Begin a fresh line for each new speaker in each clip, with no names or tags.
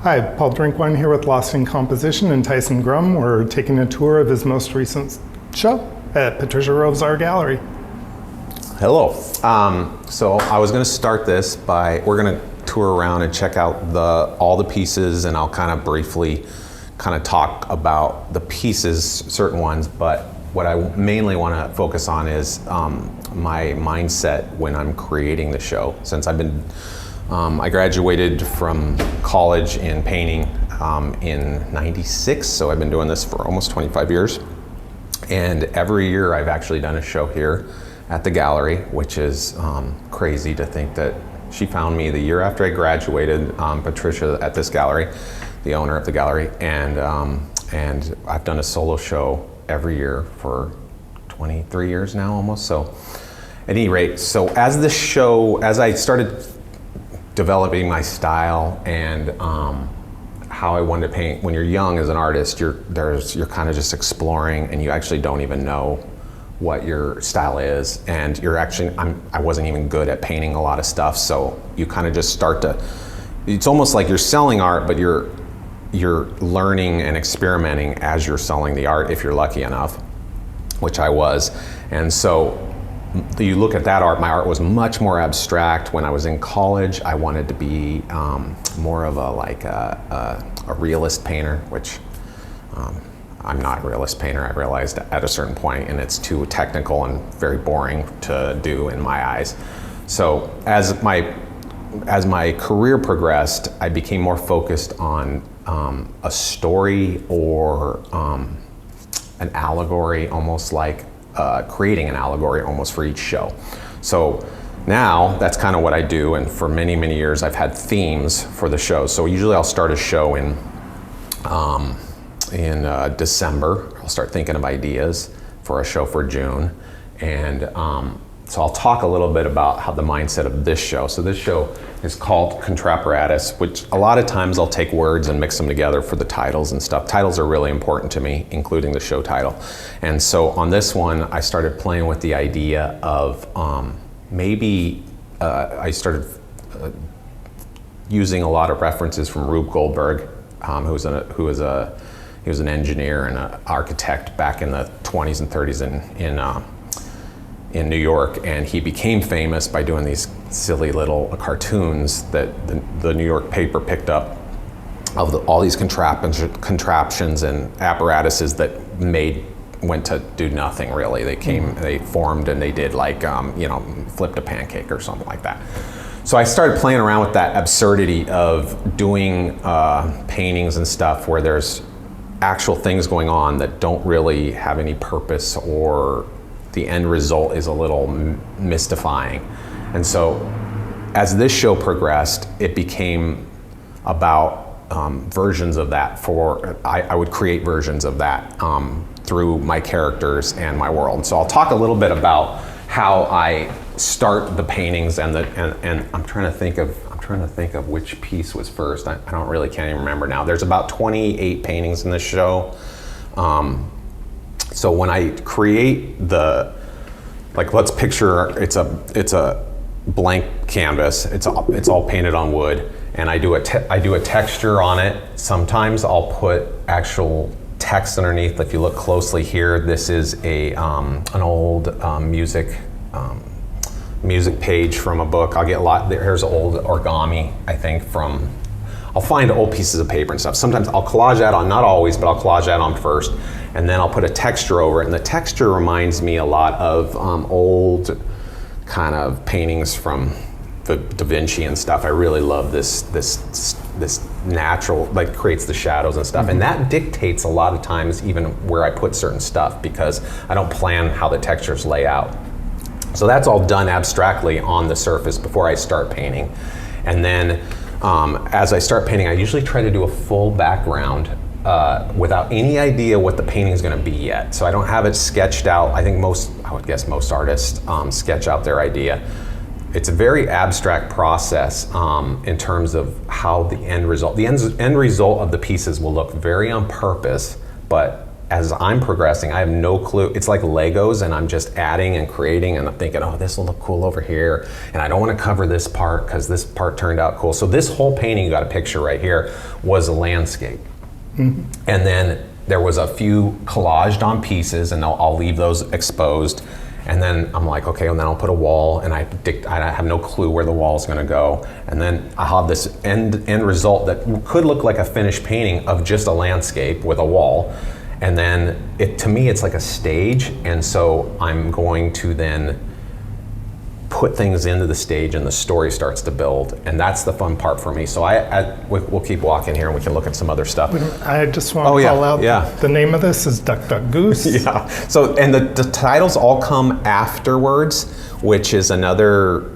Hi, Paul Drinkwine here with Lost in Composition and Tyson Grumm. We're taking a tour of his most recent show at Patricia Rovzar Gallery.
Hello. So I was going to start this by, we're going to tour around and check out all the pieces, and I'll kind of briefly talk about the pieces, certain ones, but what I mainly want to focus on is my mindset when I'm creating the show. Since I graduated from college in painting in '96, so I've been doing this for almost 25 years. And every year I've actually done a show here at the gallery, which is crazy to think that she found me the year after I graduated, Patricia, at this gallery, the owner of the gallery, and I've done a solo show every year for 23 years now almost. So at any rate, so as I started developing my style and how I wanted to paint. When you're young as an artist, you're kind of just exploring, and you actually don't even know what your style is, and I wasn't even good at painting a lot of stuff, so you kind of just start to, it's almost like you're selling art, but you're learning and experimenting as you're selling the art, if you're lucky enough, which I was. And so you look at that art, my art was much more abstract. When I was in college, I wanted to be more of a realist painter, which I'm not a realist painter, I realized at a certain point, and it's too technical and very boring to do in my eyes. So as my career progressed, I became more focused on a story or an allegory, almost like creating an allegory almost for each show. So now that's kind of what I do, and for many, many years I've had themes for the shows. So usually I'll start a show in December. I'll start thinking of ideas for a show for June, and so I'll talk a little bit about how the mindset of this show. So this show is called Contrapparatus, which a lot of times I'll take words and mix them together for the titles and stuff. Titles are really important to me, including the show title. And so on this one, I started playing with the idea of I started using a lot of references from Rube Goldberg, he was an engineer and an architect back in the 20s and 30s in New York, and he became famous by doing these silly little cartoons that the New York paper picked up of all these contraptions and apparatuses that went to do nothing really. They formed and they did flipped a pancake or something like that. So I started playing around with that absurdity of doing paintings and stuff where there's actual things going on that don't really have any purpose, or the end result is a little mystifying. And so as this show progressed, it became about versions of that. I would create versions of that through my characters and my world. So I'll talk a little bit about how I start the paintings, and I'm trying to think of which piece was first. I can't even remember now. There's about 28 paintings in this show. So when I create let's picture it's a blank canvas. It's all painted on wood, and I do a texture on it. Sometimes I'll put actual text underneath. If you look closely here, this is an old music page from a book. I'll get here's old origami, I think, I'll find old pieces of paper and stuff. Sometimes I'll collage that on, not always, but I'll collage that on first, and then I'll put a texture over it. And the texture reminds me a lot of old kind of paintings from Da Vinci and stuff. I really love this natural, creates the shadows and stuff. Mm-hmm. And that dictates a lot of times even where I put certain stuff, because I don't plan how the textures lay out. So that's all done abstractly on the surface before I start painting. And then as I start painting, I usually try to do a full background without any idea what the painting is going to be yet. So I don't have it sketched out. I would guess most artists sketch out their idea. It's a very abstract process in terms of how the end result of the pieces will look very on purpose, but as I'm progressing, I have no clue. It's like Legos, and I'm just adding and creating, and I'm thinking, oh, this will look cool over here, and I don't want to cover this part because this part turned out cool. So this whole painting, you got a picture right here, was a landscape. And then there was a few collaged on pieces, and I'll leave those exposed. And then I'm like, okay, and then I'll put a wall, and I have no clue where the wall is going to go. And then I have this end result that could look like a finished painting of just a landscape with a wall. And then to me, it's like a stage. And so I'm going to then put things into the stage, and the story starts to build, and that's the fun part for me. So we'll keep walking here, and we can look at some other stuff.
I just want to call out the name of this is Duck Duck Goose.
Yeah. So and the titles all come afterwards, which is another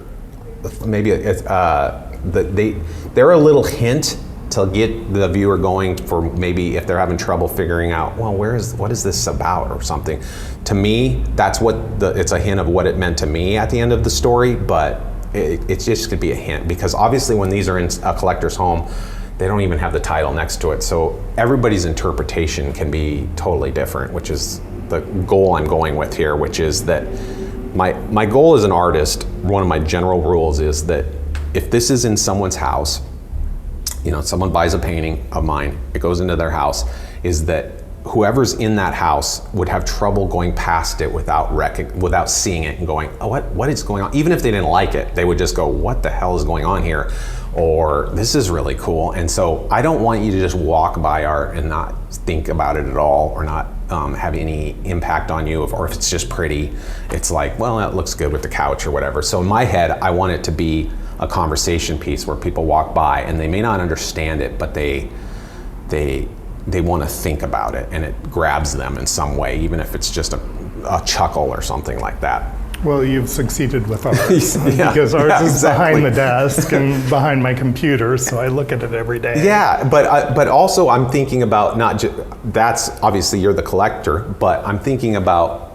maybe they're a little hint to get the viewer going for maybe if they're having trouble figuring out, well, what is this about or something. To me, that's it's a hint of what it meant to me at the end of the story, but it just could be a hint, because obviously when these are in a collector's home, they don't even have the title next to it. So everybody's interpretation can be totally different, which is the goal I'm going with here, which is that my goal as an artist, one of my general rules is that if this is in someone's house, someone buys a painting of mine, it goes into their house, is that whoever's in that house would have trouble going past it without seeing it and going, oh, what is going on? Even if they didn't like it, they would just go, what the hell is going on here? Or this is really cool. And so I don't want you to just walk by art and not think about it at all, or not have any impact on you, or if it's just pretty, it's like, well, that looks good with the couch or whatever. So in my head, I want it to be a conversation piece where people walk by and they may not understand it, but they want to think about it, and it grabs them in some way, even if it's just a chuckle or something like that.
Well, you've succeeded with ours, because ours is behind the desk and behind my computer, so I look at it every day.
Yeah, but also I'm thinking about that's obviously you're the collector, but I'm thinking about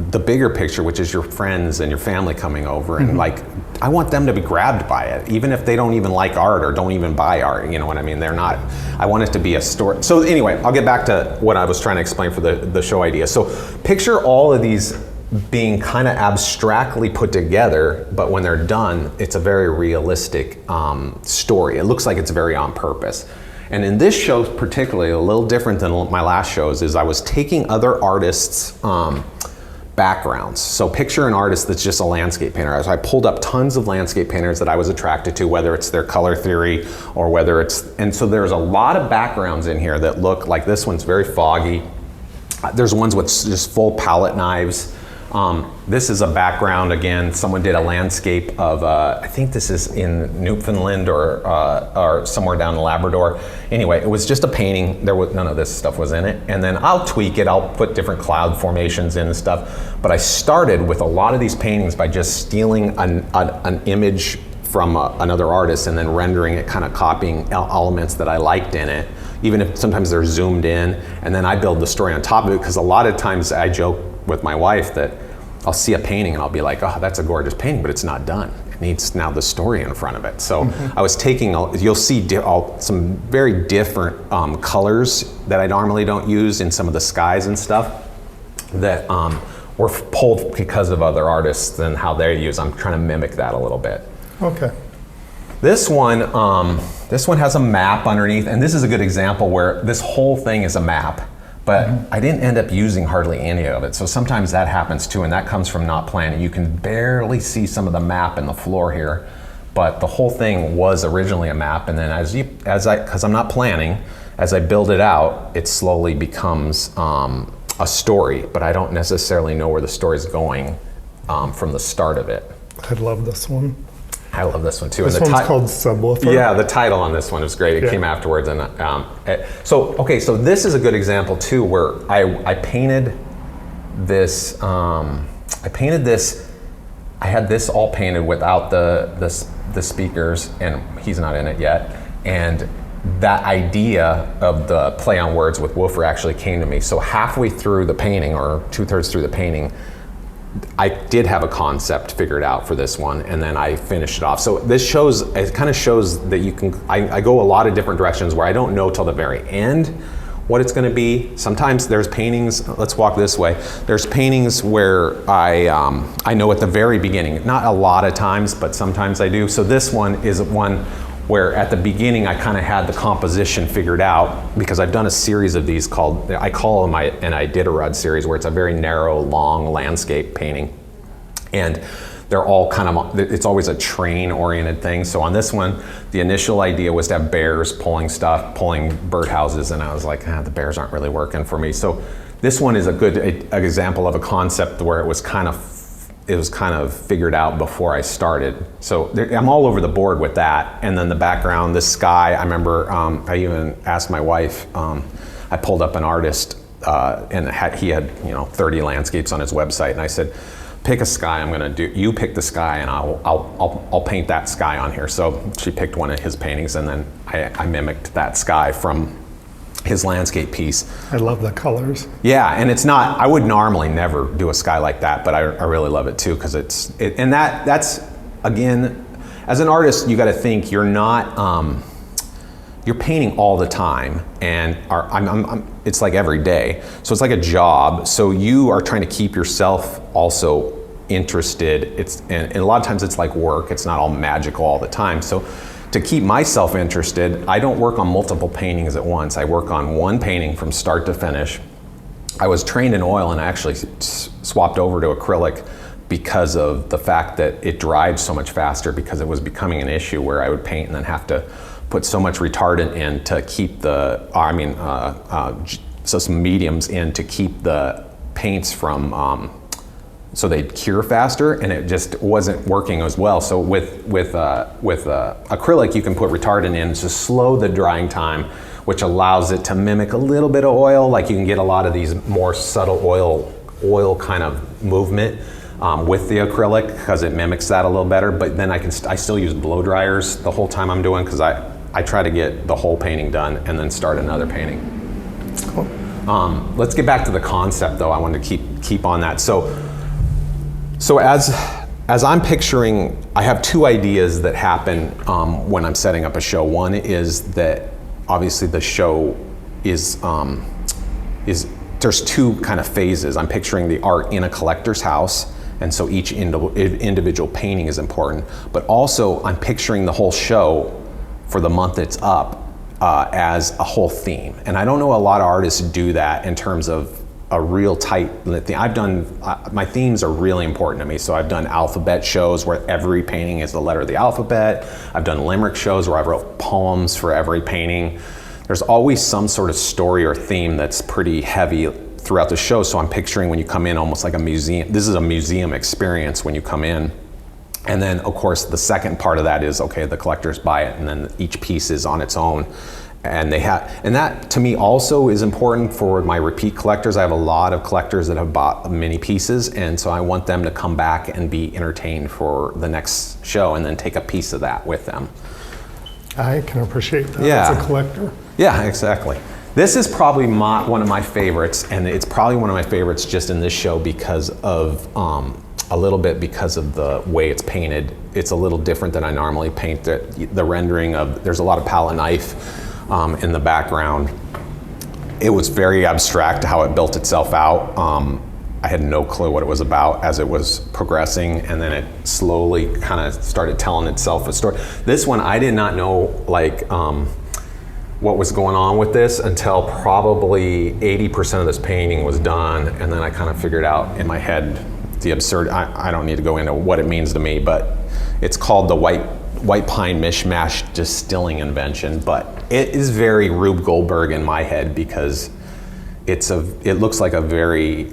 the bigger picture, which is your friends and your family coming over, and like, I want them to be grabbed by it, even if they don't even like art or don't even buy art, you know what I mean? I want it to be a story. So anyway, I'll get back to what I was trying to explain for the show idea. So picture all of these being kind of abstractly put together, but when they're done, it's a very realistic story. It looks like it's very on purpose. And in this show particularly, a little different than my last shows, is I was taking other artists' backgrounds. So picture an artist that's just a landscape painter. So I pulled up tons of landscape painters that I was attracted to, whether it's their color theory or whether and so there's a lot of backgrounds in here that look like this one's very foggy. There's ones with just full palette knives. This is a background, again, someone did a landscape of, I think this is in Newfoundland or somewhere down in Labrador. Anyway, it was just a painting. None of this stuff was in it. And then I'll tweak it. I'll put different cloud formations in and stuff. But I started with a lot of these paintings by just stealing an image from another artist and then rendering it, kind of copying elements that I liked in it, even if sometimes they're zoomed in. And then I build the story on top of it, because a lot of times I joke with my wife that I'll see a painting and I'll be like, oh, that's a gorgeous painting, but it's not done. It needs now the story in front of it. So I was taking, you'll see some very different colors that I normally don't use in some of the skies and stuff that were pulled because of other artists and how they use. I'm trying to mimic that a little bit.
Okay.
This one has a map underneath, and this is a good example where this whole thing is a map. But I didn't end up using hardly any of it. So sometimes that happens too, and that comes from not planning. You can barely see some of the map in the floor here, but the whole thing was originally a map. And then because I'm not planning, as I build it out, it slowly becomes a story, but I don't necessarily know where the story's going from the start of it.
I love this one.
I love this one too.
This one's called Subwoofer.
Yeah, the title on this one is great. It came afterwards, and so this is a good example too, where I painted this. I had this all painted without the speakers, and he's not in it yet. And that idea of the play on words with woofer actually came to me. So halfway through the painting, or 2/3 through the painting, I did have a concept figured out for this one, and then I finished it off. So it kind of shows that you can, I go a lot of different directions where I don't know till the very end what it's going to be. Sometimes there's paintings, let's walk this way. There's paintings where I know at the very beginning, not a lot of times, but sometimes I do. So this one is one where at the beginning I kind of had the composition figured out, because I've done a series of these called, I call them an Iditarod series, where it's a very narrow, long landscape painting. And they're all kind of, it's always a train-oriented thing. So on this one, the initial idea was to have bears pulling birdhouses, and I was like, the bears aren't really working for me. So this one is a good example of a concept where it was kind of figured out before I started. So I'm all over the board with that. And then the background, the sky, I remember I even asked my wife, I pulled up an artist and he had 30 landscapes on his website, and I said, pick a sky. You pick the sky, and I'll paint that sky on here. So she picked one of his paintings, and then I mimicked that sky from his landscape piece.
I love the colors.
Yeah, and it's not, I would normally never do a sky like that, but I really love it too, because that's, again, as an artist, you got to think you're not, you're painting all the time, and it's like every day. So it's like a job. So you are trying to keep yourself also interested. And a lot of times it's like work. It's not all magical all the time. So to keep myself interested, I don't work on multiple paintings at once. I work on one painting from start to finish. I was trained in oil, and I actually swapped over to acrylic because of the fact that it dried so much faster, because it was becoming an issue where I would paint and then have to put so much retardant in to keep so some mediums in to keep the paints from, so they'd cure faster, and it just wasn't working as well. So with acrylic, you can put retardant in to slow the drying time, which allows it to mimic a little bit of oil. Like you can get a lot of these more subtle oil kind of movement with the acrylic, because it mimics that a little better. But then I still use blow dryers the whole time I'm doing, because I try to get the whole painting done and then start another painting.
Cool.
Let's get back to the concept though. I wanted to keep on that. So as I'm picturing, I have two ideas that happen when I'm setting up a show. One is that obviously the show is there's two kind of phases. I'm picturing the art in a collector's house, and so each individual painting is important. But also I'm picturing the whole show for the month it's up as a whole theme. And I don't know a lot of artists do that in terms of a real tight thing. I've done, my themes are really important to me. So I've done alphabet shows where every painting is the letter of the alphabet. I've done limerick shows where I wrote poems for every painting. There's always some sort of story or theme that's pretty heavy throughout the show. So I'm picturing when you come in almost like a museum. This is a museum experience when you come in. And then, of course, the second part of that is, okay, the collectors buy it, and then each piece is on its own. And that to me also is important for my repeat collectors. I have a lot of collectors that have bought many pieces, and so I want them to come back and be entertained for the next show, and then take a piece of that with them.
I can appreciate that
Yeah.
as a collector.
Yeah, exactly. This is probably one of my favorites, and it's probably one of my favorites just in this show because of a little bit because of the way it's painted. It's a little different than I normally paint. The rendering of, there's a lot of palette knife in the background. It was very abstract how it built itself out. I had no clue what it was about as it was progressing, and then it slowly kind of started telling itself a story. This one, I did not know what was going on with this until probably 80% of this painting was done, and then I kind of figured out in my head the absurd, I don't need to go into what it means to me, but it's called the white pine mishmash distilling invention. But it is very Rube Goldberg in my head, because it looks like a very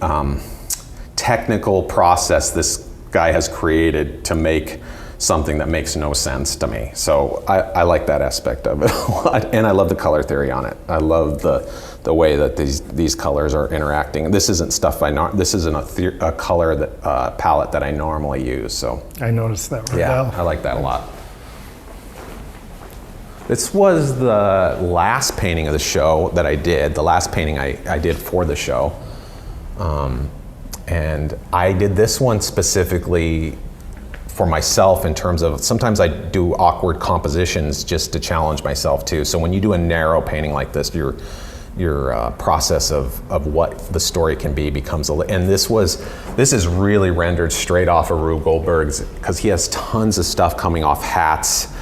technical process this guy has created to make something that makes no sense to me. So I like that aspect of it a lot, and I love the color theory on it. I love the way that these colors are interacting. This isn't stuff this isn't a color palette that I normally use. So
I noticed that right
yeah,
now.
I like that a lot. This was the last painting of the show that I did. The last painting I did for the show, and I did this one specifically for myself in terms of, sometimes I do awkward compositions just to challenge myself too. So when you do a narrow painting like this, process of what the story can be becomes and this is really rendered straight off of Rube Goldberg's, because he has tons of stuff coming off hats,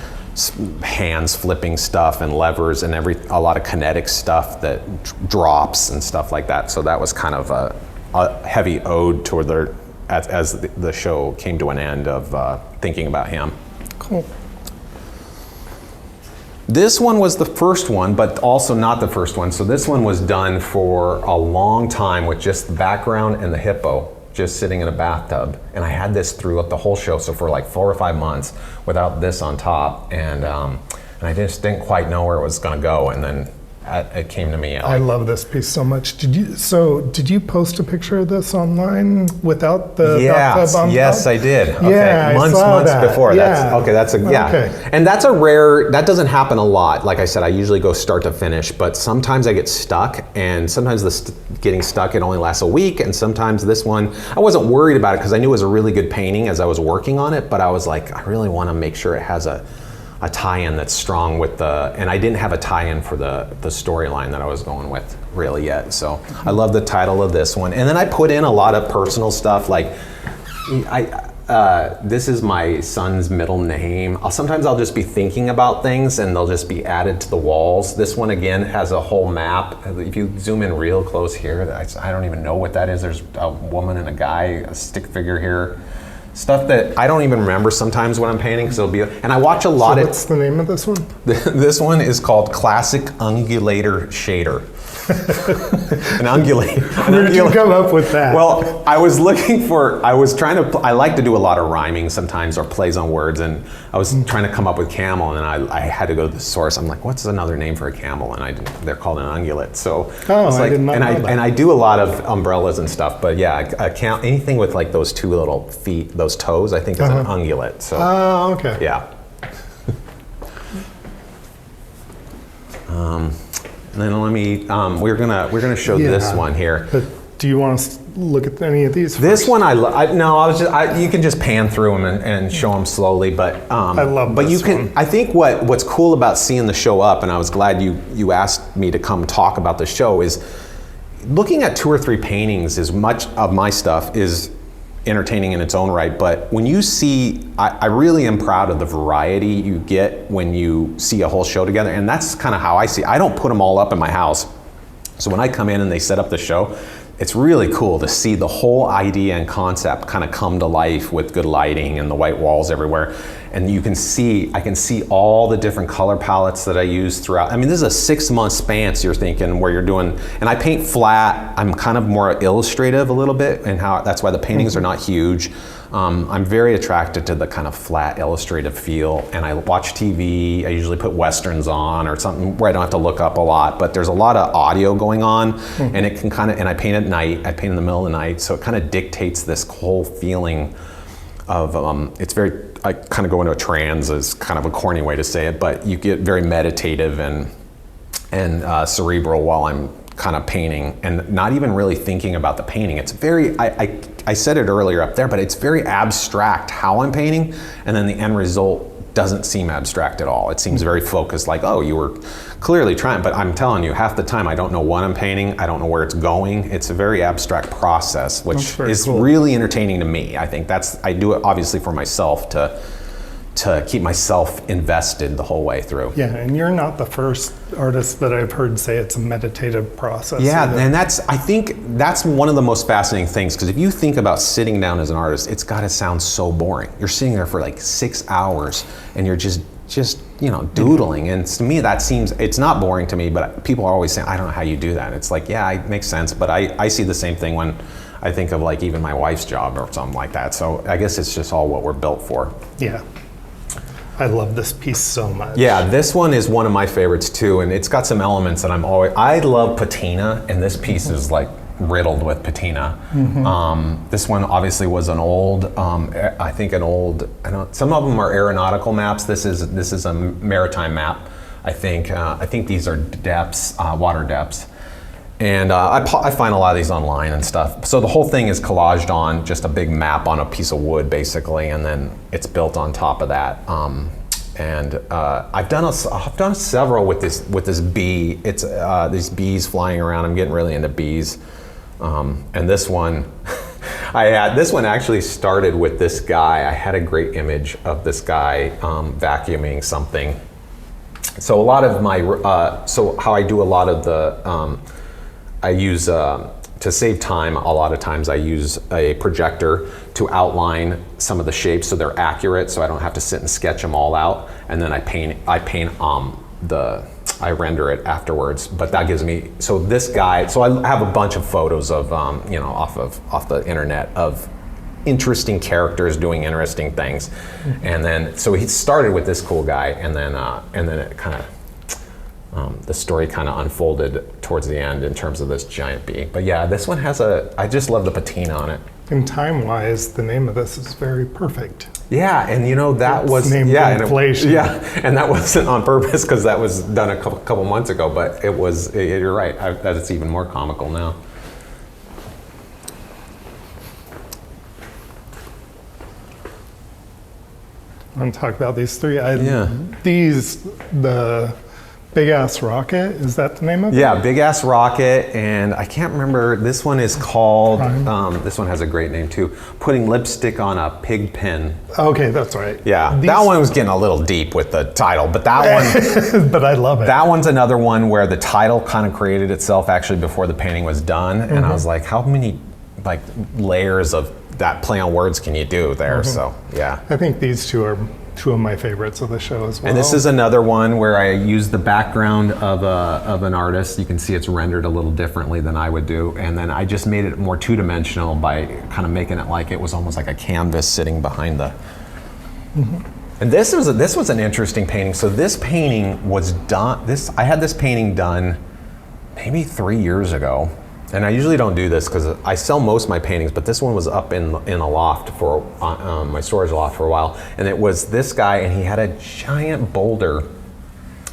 hands flipping stuff and levers and a lot of kinetic stuff that drops and stuff like that. So that was kind of a heavy ode toward as the show came to an end of thinking about him.
Cool.
This one was the first one, but also not the first one. So this one was done for a long time with just the background and the hippo just sitting in a bathtub. And I had this throughout the whole show, so for like 4 or 5 months without this on top. And I just didn't quite know where it was gonna go. And then it came to me.
I love this piece so much. Did you post a picture of this online without the bathtub on top?
Yes, I did. Okay.
Yeah,
months
that.
before.
Yeah.
Okay. And that's a rare. That doesn't happen a lot. Like I said, I usually go start to finish, but sometimes I get stuck, and sometimes getting stuck it only lasts a week, and sometimes this one I wasn't worried about it because I knew it was a really good painting as I was working on it, but I was like, I really want to make sure it has a tie-in that's strong with and I didn't have a tie-in for the storyline that I was going with really yet. So I love the title of this one. And then I put in a lot of personal stuff, like this is my son's middle name. Sometimes I'll just be thinking about things and they'll just be added to the walls. This one again has a whole map. If you zoom in real close here, I don't even know what that is. There's a woman and a guy, a stick figure here. Stuff that I don't even remember sometimes when I'm painting, because it'll be, and I watch a lot of.
What's the name of this one?
This one is called Classic Ungulator Shader. An ungulator.
Where did you come up with that?
Well, I was trying to, I like to do a lot of rhyming sometimes, or plays on words, and I was trying to come up with camel, and I had to go to the source. I'm like, what's another name for a camel? And they're called an ungulate. So
I did not know that.
And I do a lot of umbrellas and stuff, but yeah, anything with like those two little feet, those toes, I think is an ungulate. So.
Oh, okay.
Yeah. And then we're gonna show this one here.
But do you want us to look at any of these first?
This one you can just pan through them and show them slowly, but
I love
but
this
you can.
one.
I think what's cool about seeing the show up, and I was glad you asked me to come talk about the show, is looking at 2 or 3 paintings. As much of my stuff is entertaining in its own right, but when you see, I really am proud of the variety you get when you see a whole show together, and that's kind of how I see it. I don't put them all up in my house, so when I come in and they set up the show, it's really cool to see the whole idea and concept kind of come to life with good lighting and the white walls everywhere. And I can see all the different color palettes that I use throughout. I mean, this is a 6-month span, so you're thinking where you're doing, and I paint flat. I'm kind of more illustrative a little bit, and that's why the paintings are not huge. I'm very attracted to the kind of flat illustrative feel, and I watch TV. I usually put Westerns on or something where I don't have to look up a lot, but there's a lot of audio going on, and it can and I paint at night, I paint in the middle of the night, so it kind of dictates this whole feeling of, it's very, I kind of go into a trance, is kind of a corny way to say it, but you get very meditative and cerebral while I'm kind of painting and not even really thinking about the painting. It's very, I said it earlier up there, but it's very abstract how I'm painting, and then the end result doesn't seem abstract at all. It seems very focused, like, oh, you were clearly trying, but I'm telling you, half the time I don't know what I'm painting, I don't know where it's going. It's a very abstract process, which is cool. Really entertaining to me. I think I do it obviously for myself to keep myself invested the whole way through.
Yeah, and you're not the first artist that I've heard say it's a meditative process.
Yeah, and I think that's one of the most fascinating things, because if you think about sitting down as an artist, it's got to sound so boring. You're sitting there for like 6 hours and you're just doodling, and to me that seems, it's not boring to me, but people are always saying, I don't know how you do that. It's like, yeah, it makes sense, but I see the same thing when I think of like even my wife's job or something like that. So I guess it's just all what we're built for.
Yeah. I love this piece so much.
Yeah, this one is one of my favorites too, and it's got some elements that I love patina, and this piece is like riddled with patina. This one obviously was an old, some of them are aeronautical maps. This is a maritime map, I think. I think these are depths, water depths. And I find a lot of these online and stuff. So the whole thing is collaged on just a big map on a piece of wood, basically, and then it's built on top of that. And I've done several with this bee. It's these bees flying around. I'm getting really into bees, and this one, this one actually started with this guy. I had a great image of this guy vacuuming something. So a lot of my so how I do a lot of the I use to save time. A lot of times I use a projector to outline some of the shapes so they're accurate, so I don't have to sit and sketch them all out. And then I render it afterwards. But that gives me, so this guy, so I have a bunch of photos of off the internet of interesting characters doing interesting things. And then so he started with this cool guy, and then it kind of the story kind of unfolded towards the end in terms of this giant bee. But yeah, this one has I just love the patina on it.
And time-wise, the name of this is very perfect.
Yeah, and that
It's
was
named inflation.
And that wasn't on purpose because that was done a couple months ago. But it was. You're right. That it's even more comical now.
I want to talk about these three. The Big Ass Rocket, is that the name of it?
Yeah, Big Ass Rocket, and I can't remember, this one is called, this one has a great name too, Putting Lipstick on a Pig Pen.
Okay, that's right.
Yeah, that one was getting a little deep with the title, but that one...
But I love it.
That one's another one where the title kind of created itself actually before the painting was done, and I was like, how many layers of that play on words can you do there? So, yeah.
I think these two are two of my favorites of the show as well.
And this is another one where I use the background of an artist. You can see it's rendered a little differently than I would do. And then I just made it more two-dimensional by kind of making it like it was almost like a canvas sitting behind the... And this was an interesting painting. So this painting was done, I had this painting done maybe 3 years ago. And I usually don't do this because I sell most of my paintings, but this one was up in a loft for my storage loft for a while. And it was this guy, and he had a giant boulder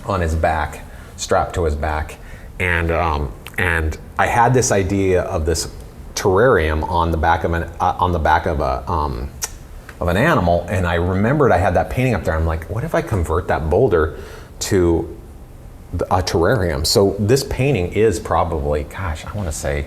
on his back, strapped to his back. And I had this idea of this terrarium on the back of an animal. And I remembered I had that painting up there. I'm like, what if I convert that boulder to a terrarium? So this painting is probably, gosh, I want to say,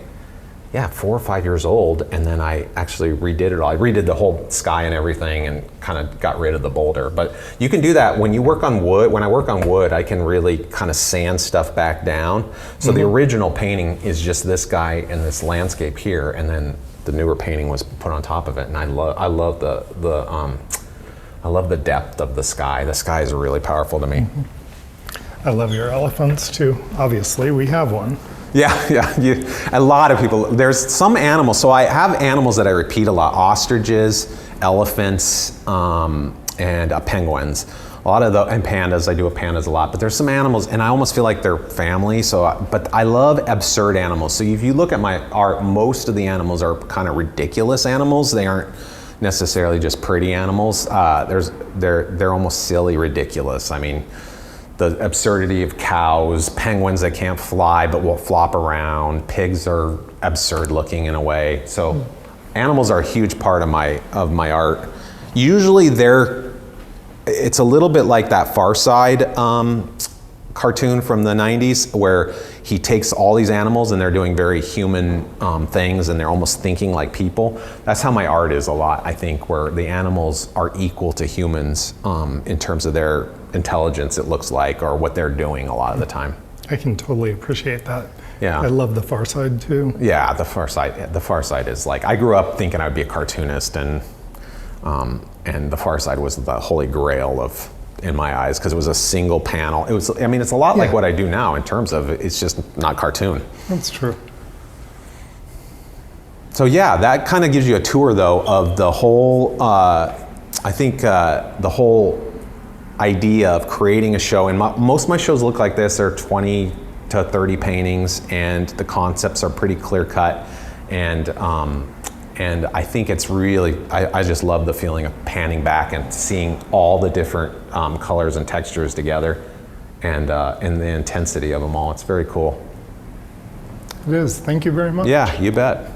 4 or 5 years old, and then I actually redid it all. I redid the whole sky and everything and kind of got rid of the boulder. But you can do that when you work on wood. When I work on wood, I can really kind of sand stuff back down. So the original painting is just this guy and this landscape here, and then the newer painting was put on top of it. And I love the depth of the sky. The sky is really powerful to me.
I love your elephants too. Obviously, we have one.
Yeah. A lot of people. There's some animals. So I have animals that I repeat a lot: ostriches, elephants, and penguins. A lot of and pandas. I do pandas a lot. But there's some animals, and I almost feel like they're family. But I love absurd animals. So if you look at my art, most of the animals are kind of ridiculous animals. They aren't necessarily just pretty animals. They're almost silly, ridiculous. I mean, the absurdity of cows, penguins that can't fly but will flop around, pigs are absurd looking in a way. So animals are a huge part of my art. Usually it's a little bit like that Far Side cartoon from the 90s where he takes all these animals and they're doing very human things and they're almost thinking like people. That's how my art is a lot, I think, where the animals are equal to humans in terms of their intelligence, it looks like, or what they're doing a lot of the time.
I can totally appreciate that.
Yeah.
I love the Far Side too.
Yeah, the Far Side is like, I grew up thinking I would be a cartoonist, and the Far Side was the holy grail in my eyes, because it was a single panel. It's a lot like what I do now in terms of it's just not cartoon.
That's true.
So yeah, that kind of gives you a tour though of the whole, I think the whole idea of creating a show. And most of my shows look like this. They're 20 to 30 paintings, and the concepts are pretty clear cut. And I think it's really, I just love the feeling of panning back and seeing all the different colors and textures together, and the intensity of them all. It's very cool.
It is. Thank you very much.
Yeah, you bet.